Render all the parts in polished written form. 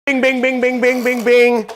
Bing, bing, bing, bing, bing, bing, bing.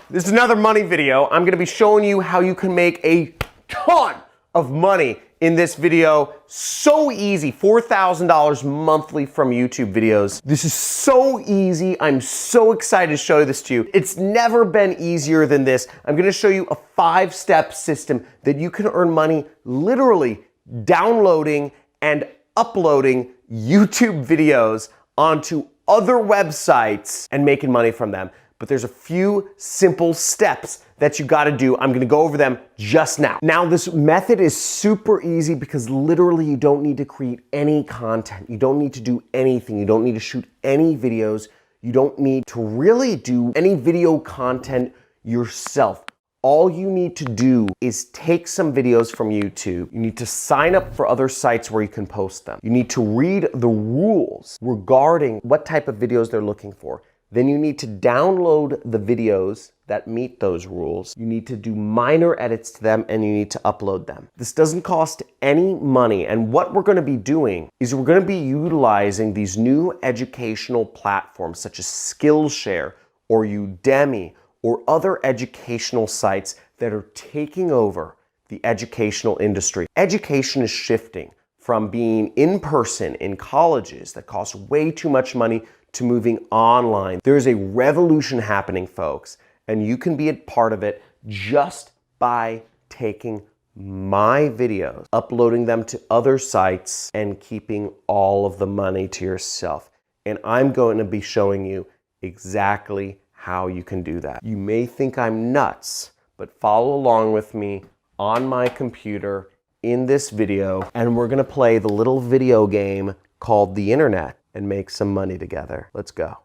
This is another money video. I'm gonna be showing you how you can make a ton of money in this video. So easy, $4,000 monthly from YouTube videos. This is so easy. I'm so excited to show this to you. It's never been easier than this. I'm gonna show you a 5-step system that you can earn money literally downloading and uploading YouTube videos onto other websites and making money from them. But there's a few simple steps that you gotta do. I'm gonna go over them just now. Now, this method is super easy because literally you don't need to create any content. You don't need to do anything. You don't need to shoot any videos. You don't need to really do any video content yourself. All you need to do is take some videos from YouTube. You need to sign up for other sites where you can post them. You need to read the rules regarding what type of videos they're looking for. Then you need to download the videos that meet those rules. You need to do minor edits to them and you need to upload them. This doesn't cost any money, and what we're gonna be doing is we're gonna be utilizing these new educational platforms such as Skillshare or Udemy or other educational sites that are taking over the educational industry. Education is shifting from being in person in colleges that cost way too much money to moving online. There's a revolution happening, folks, and you can be a part of it just by taking my videos, uploading them to other sites, and keeping all of the money to yourself. And I'm going to be showing you exactly how you can do that. You may think I'm nuts, but follow along with me on my computer in this video, and we're gonna play the little video game called the internet and make some money together. Let's go.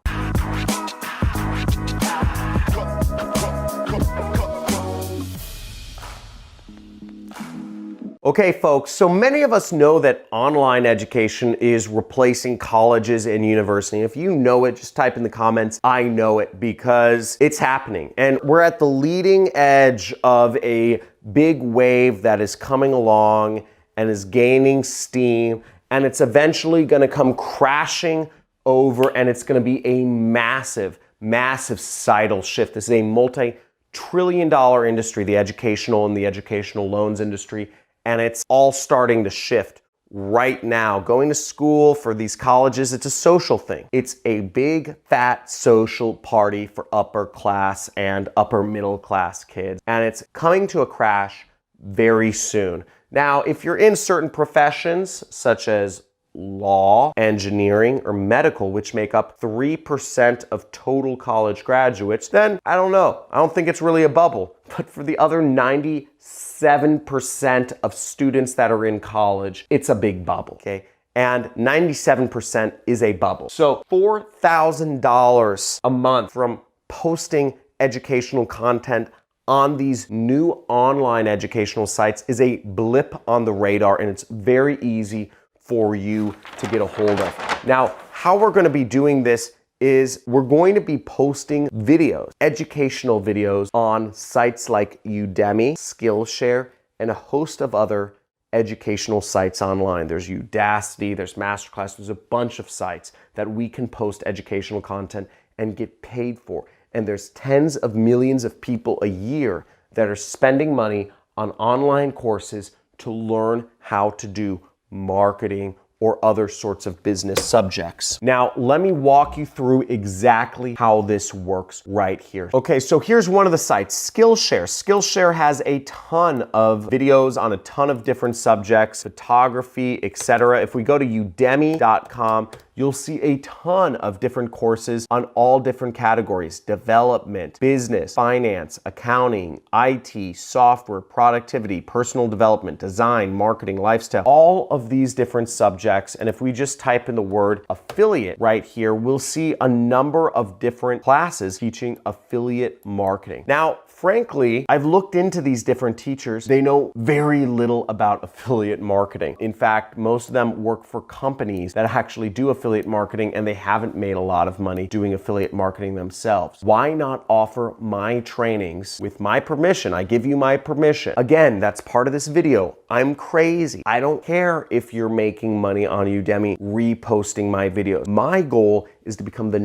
Okay, folks, so many of us know that online education is replacing colleges and university. If you know it, just type in the comments, I know it, because it's happening. And we're at the leading edge of a big wave that is coming along and is gaining steam, and it's eventually gonna come crashing over, and it's gonna be a massive, massive societal shift. This is a multi-trillion-dollar industry, the educational and the educational loans industry. And it's all starting to shift right now. Going to school for these colleges, it's a social thing. It's a big, fat social party for upper class and upper middle class kids. And it's coming to a crash very soon. Now, if you're in certain professions, such as law, engineering, or medical, which make up 3% of total college graduates, then I don't know. I don't think it's really a bubble. But for the other 97% of students that are in college, it's a big bubble, okay? And 97% is a bubble. So $4,000 a month from posting educational content on these new online educational sites is a blip on the radar, and it's very easy for you to get a hold of. Now, how we're gonna be doing this is we're going to be posting videos, educational videos, on sites like Udemy, Skillshare, and a host of other educational sites online. There's Udacity, there's Masterclass, there's a bunch of sites that we can post educational content and get paid for. And there's tens of millions of people a year that are spending money on online courses to learn how to do marketing or other sorts of business subjects. Now, let me walk you through exactly how this works right here. Okay, so here's one of the sites, Skillshare. Skillshare has a ton of videos on a ton of different subjects, photography, etc. If we go to udemy.com, you'll see a ton of different courses on all different categories: development, business, finance, accounting, IT, software, productivity, personal development, design, marketing, lifestyle, all of these different subjects. And if we just type in the word affiliate right here, we'll see a number of different classes teaching affiliate marketing. Now, frankly, I've looked into these different teachers. They know very little about affiliate marketing. In fact, most of them work for companies that actually do affiliate marketing, and they haven't made a lot of money doing affiliate marketing themselves. Why not offer my trainings with my permission? I give you my permission. Again, that's part of this video. I'm crazy. I don't care if you're making money on Udemy reposting my videos. My goal is to become the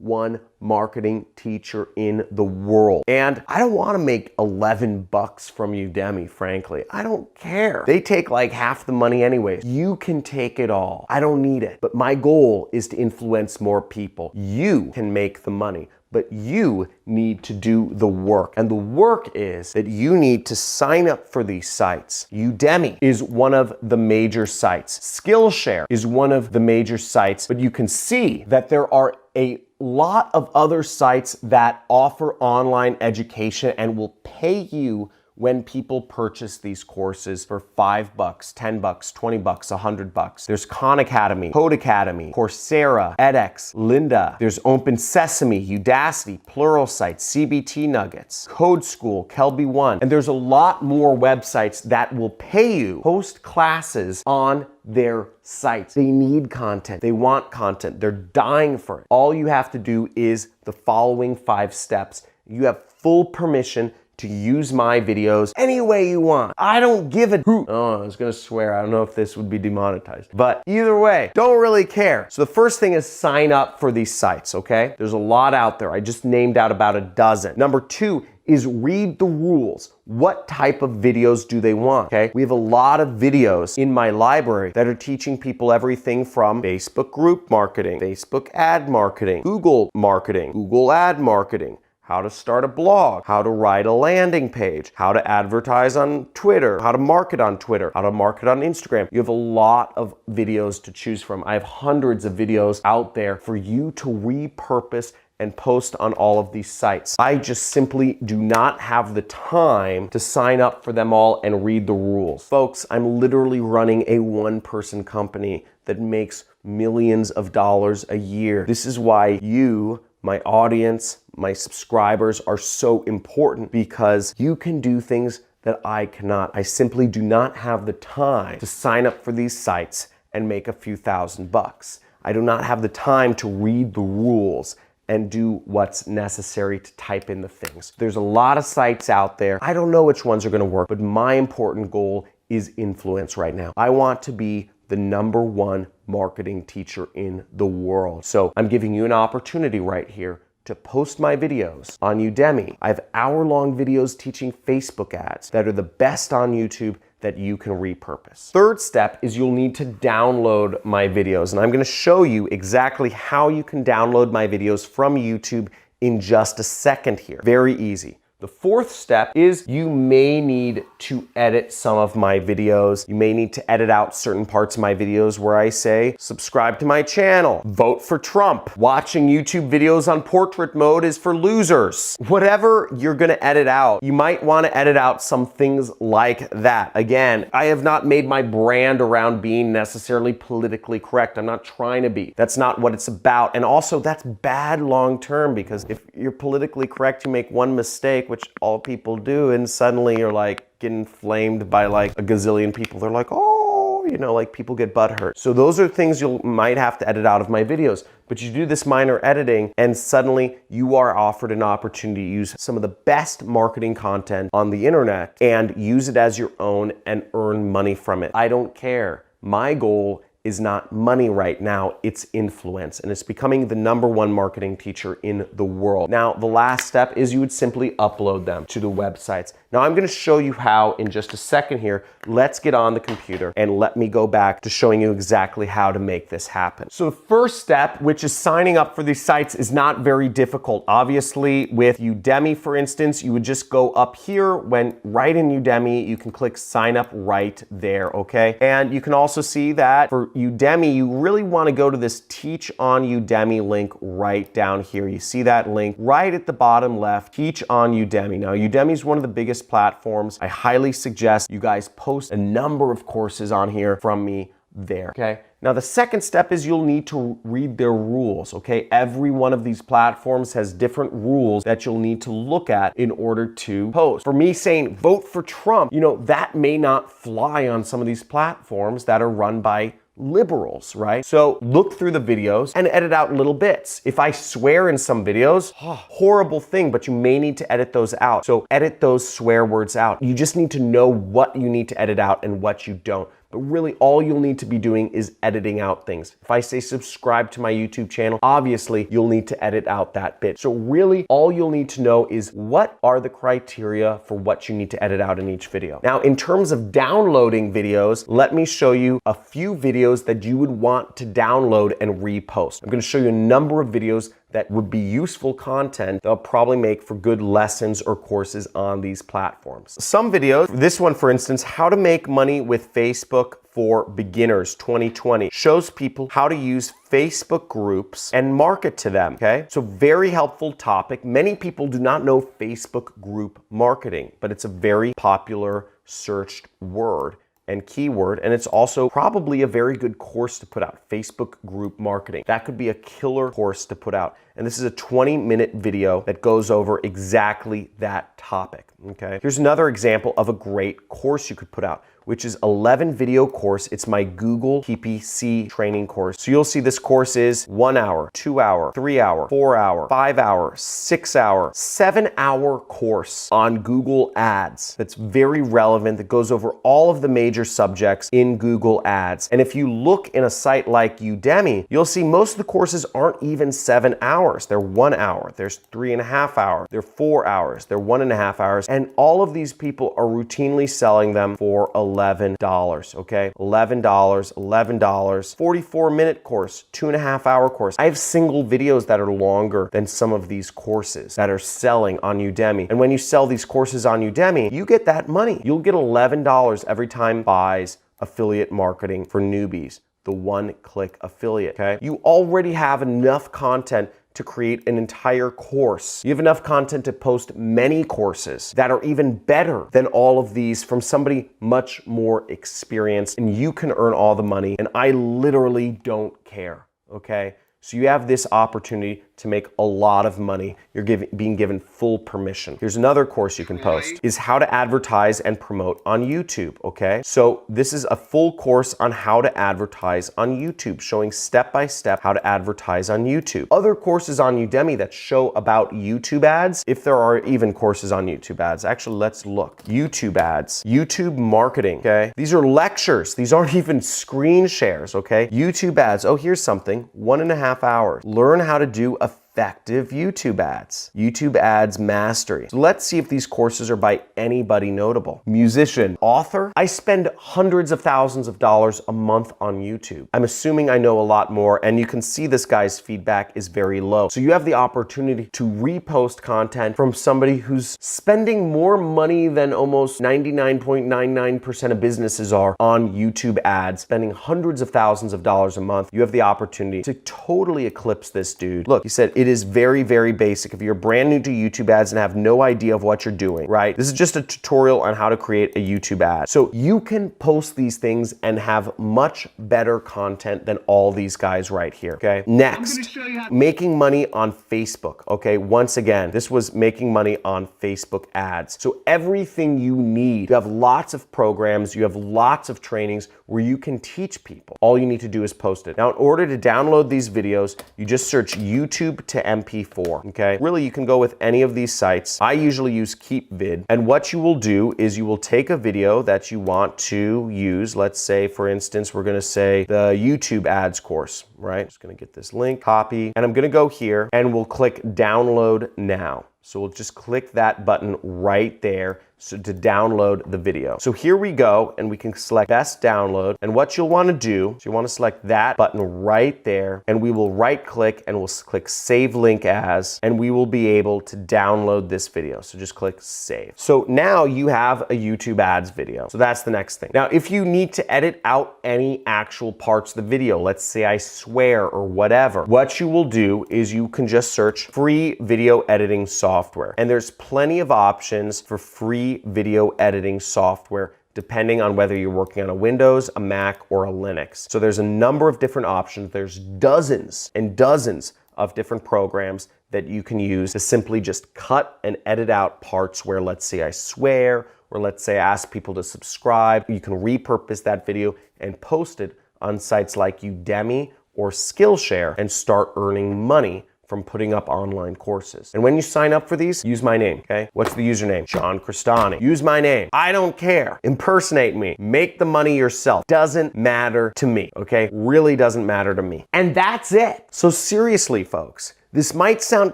one marketing teacher in the world. And I don't want to make 11 bucks from Udemy, frankly. I don't care. They take like half the money anyways. You can take it all. I don't need it. But my goal is to influence more people. You can make the money, but you need to do the work. And the work is that you need to sign up for these sites. Udemy is one of the major sites. Skillshare is one of the major sites, but you can see that there are a lot of other sites that offer online education and will pay you when people purchase these courses for $5, $10, $20, $100. There's Khan Academy, Code Academy, Coursera, edX, Lynda. There's Open Sesame, Udacity, Pluralsight, CBT Nuggets, Code School, Kelby One. And there's a lot more websites that will pay you to host classes on their sites. They need content. They want content. They're dying for it. All you have to do is the following 5 steps. You have full permission to use my videos any way you want. I don't give a hoot. Oh, I was gonna swear. I don't know if this would be demonetized. But either way, don't really care. So the first thing is sign up for these sites, okay? There's a lot out there. I just named out about a dozen. Number 2 is read the rules. What type of videos do they want, okay? We have a lot of videos in my library that are teaching people everything from Facebook group marketing, Facebook ad marketing, Google marketing, Google ad marketing, how to start a blog, how to write a landing page, how to advertise on Twitter, how to market on Twitter, how to market on Instagram. You have a lot of videos to choose from. I have hundreds of videos out there for you to repurpose and post on all of these sites. I just simply do not have the time to sign up for them all and read the rules. Folks, I'm literally running a one-person company that makes millions of dollars a year. This is why you, my audience, my subscribers are so important, because you can do things that I cannot. I simply do not have the time to sign up for these sites and make a few $1,000s. I do not have the time to read the rules and do what's necessary to type in the things. There's a lot of sites out there. I don't know which ones are gonna work, but my important goal is influence right now. I want to be the #1 marketing teacher in the world. So I'm giving you an opportunity right here to post my videos on Udemy. I have hour-long videos teaching Facebook ads that are the best on YouTube that you can repurpose. Third step is you'll need to download my videos, and I'm gonna show you exactly how you can download my videos from YouTube in just a second here. Very easy. The fourth step is you may need to edit some of my videos. You may need to edit out certain parts of my videos where I say, subscribe to my channel, vote for Trump, watching YouTube videos on portrait mode is for losers. Whatever you're gonna edit out, you might wanna edit out some things like that. Again, I have not made my brand around being necessarily politically correct. I'm not trying to be. That's not what it's about. And also, that's bad long-term, because if you're politically correct, you make one mistake, which all people do, and suddenly you're like getting flamed by like a gazillion people. They're like, oh, you know, like people get butthurt. So those are things you might have to edit out of my videos. But you do this minor editing and suddenly you are offered an opportunity to use some of the best marketing content on the internet and use it as your own and earn money from it. I don't care. My goal is not money right now, it's influence. And it's becoming the #1 marketing teacher in the world. Now, the last step is you would simply upload them to the websites. Now, I'm gonna show you how in just a second here. Let's get on the computer and let me go back to showing you exactly how to make this happen. So the first step, which is signing up for these sites, is not very difficult. Obviously, with Udemy, for instance, you would just go up here when right in Udemy, you can click sign up right there, okay? And you can also see that for Udemy, you really want to go to this Teach on Udemy link right down here. You see that link right at the bottom left, Teach on Udemy. Now, Udemy is one of the biggest platforms. I highly suggest you guys post a number of courses on here from me there, okay? Now, the second step is you'll need to read their rules, okay? Every one of these platforms has different rules that you'll need to look at in order to post. For me saying vote for Trump, you know, that may not fly on some of these platforms that are run by liberals, right? So look through the videos and edit out little bits. If I swear in some videos, horrible thing, but you may need to edit those out. So edit those swear words out. You just need to know what you need to edit out and what you don't. But really, all you'll need to be doing is editing out things. If I say subscribe to my YouTube channel, obviously you'll need to edit out that bit. So really, all you'll need to know is what are the criteria for what you need to edit out in each video. Now, in terms of downloading videos, let me show you a few videos that you would want to download and repost. I'm going to show you a number of videos that would be useful content they'll probably make for good lessons or courses on these platforms. Some videos, this one for instance, how to make money with Facebook for beginners 2020, shows people how to use Facebook groups and market to them, okay? So very helpful topic. Many people do not know Facebook group marketing, but it's a very popular searched word and keyword, and it's also probably a very good course to put out, Facebook group marketing. That could be a killer course to put out. And this is a 20-minute video that goes over exactly that topic, okay? Here's another example of a great course you could put out, which is 11 video course. It's my Google PPC training course. So you'll see this course is 1 hour, 2 hour, 3 hour, 4 hour, 5 hour, 6 hour, 7 hour course on Google Ads. That's very relevant, that goes over all of the major subjects in Google Ads. And if you look in a site like Udemy, you'll see most of the courses aren't even 7 hours. They're 1 hour, there's 3.5 hours, they're 4 hours, they're 1.5 hours. And all of these people are routinely selling them for $11, okay? $11, $11, 44-minute course, 2.5 hour course. I have single videos that are longer than some of these courses that are selling on Udemy. And when you sell these courses on Udemy, you get that money. You'll get $11 every time buys affiliate marketing for newbies, the one-click affiliate, okay? You already have enough content to create an entire course. You have enough content to post many courses that are even better than all of these from somebody much more experienced, and you can earn all the money, and I literally don't care, okay? So you have this opportunity to make a lot of money. You're being given full permission. Here's another course you can post, is how to advertise and promote on YouTube, okay? So this is a full course on how to advertise on YouTube, showing step-by-step how to advertise on YouTube. Other courses on Udemy that show about YouTube ads, if there are even courses on YouTube ads. Actually, let's look. YouTube ads, YouTube marketing, okay? These are lectures. These aren't even screen shares, okay? YouTube ads, oh, here's something, 1.5 hours. Learn how to do effective YouTube ads. YouTube ads mastery. So let's see if these courses are by anybody notable. Musician, author. I spend hundreds of thousands of dollars a month on YouTube. I'm assuming I know a lot more, and you can see this guy's feedback is very low. So you have the opportunity to repost content from somebody who's spending more money than almost 99.99% of businesses are on YouTube ads, spending hundreds of thousands of dollars a month. You have the opportunity to totally eclipse this dude. Look, he said, it is very, very basic. If you're brand new to YouTube ads and have no idea of what you're doing, right? This is just a tutorial on how to create a YouTube ad. So you can post these things and have much better content than all these guys right here, okay? Next, making money on Facebook, okay? Once again, this was making money on Facebook ads. So everything you need, you have lots of programs, you have lots of trainings where you can teach people. All you need to do is post it. Now, in order to download these videos, you just search YouTube to MP4, okay? Really, you can go with any of these sites. I usually use KeepVid, and what you will do is you will take a video that you want to use. Let's say, for instance, we're gonna say the YouTube ads course, right? Just gonna get this link, copy, and I'm gonna go here, and we'll click download now. So we'll just click that button right there to download the video. So here we go, and we can select best download. And what you'll want to do is you want to select that button right there, and we will right click and we'll click save link as, and we will be able to download this video. So just click save. So now you have a YouTube ads video. So that's the next thing. Now, if you need to edit out any actual parts of the video, let's say I swear or whatever, what you will do is you can just search free video editing software. And there's plenty of options for free video editing software depending on whether you're working on a Windows, a Mac, or a Linux. So there's a number of different options. There's dozens and dozens of different programs that you can use to simply just cut and edit out parts where, let's say, I swear, or let's say I ask people to subscribe. You can repurpose that video and post it on sites like Udemy or Skillshare and start earning money from putting up online courses. And when you sign up for these, use my name, okay? What's the username? John Cristani. Use my name. I don't care. Impersonate me. Make the money yourself. Doesn't matter to me, okay? Really doesn't matter to me. And that's it. So seriously, folks, this might sound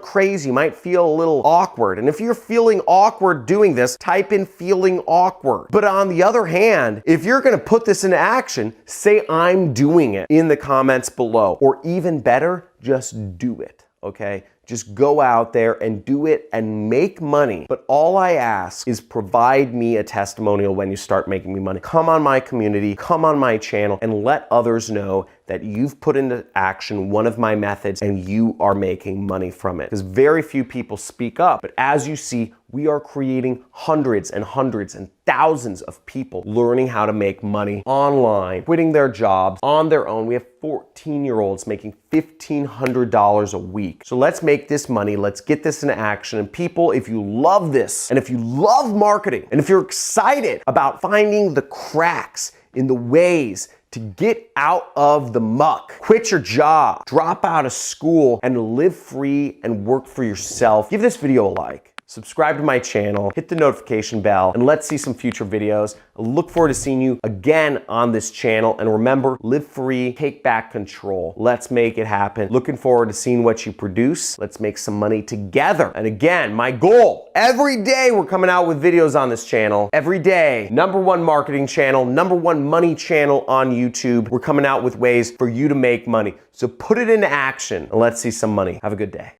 crazy, might feel a little awkward. And if you're feeling awkward doing this, type in feeling awkward. But on the other hand, if you're gonna put this into action, say I'm doing it in the comments below. Or even better, just do it, okay? Just go out there and do it and make money. But all I ask is provide me a testimonial when you start making me money. Come on my community, come on my channel, and let others know that you've put into action one of my methods and you are making money from it. Because very few people speak up. But as you see, we are creating hundreds and hundreds and thousands of people learning how to make money online, quitting their jobs on their own. We have 14-year-olds making $1,500 a week. So let's make this money. Let's get this into action. And people, if you love this, and if you love marketing, and if you're excited about finding the cracks in the ways to get out of the muck, quit your job, drop out of school, and live free and work for yourself, give this video a like. Subscribe to my channel, hit the notification bell, and let's see some future videos. I look forward to seeing you again on this channel. And remember, live free, take back control. Let's make it happen. Looking forward to seeing what you produce. Let's make some money together. And again, my goal, every day we're coming out with videos on this channel. Every day, #1 marketing channel, #1 money channel on YouTube. We're coming out with ways for you to make money. So put it into action and let's see some money. Have a good day.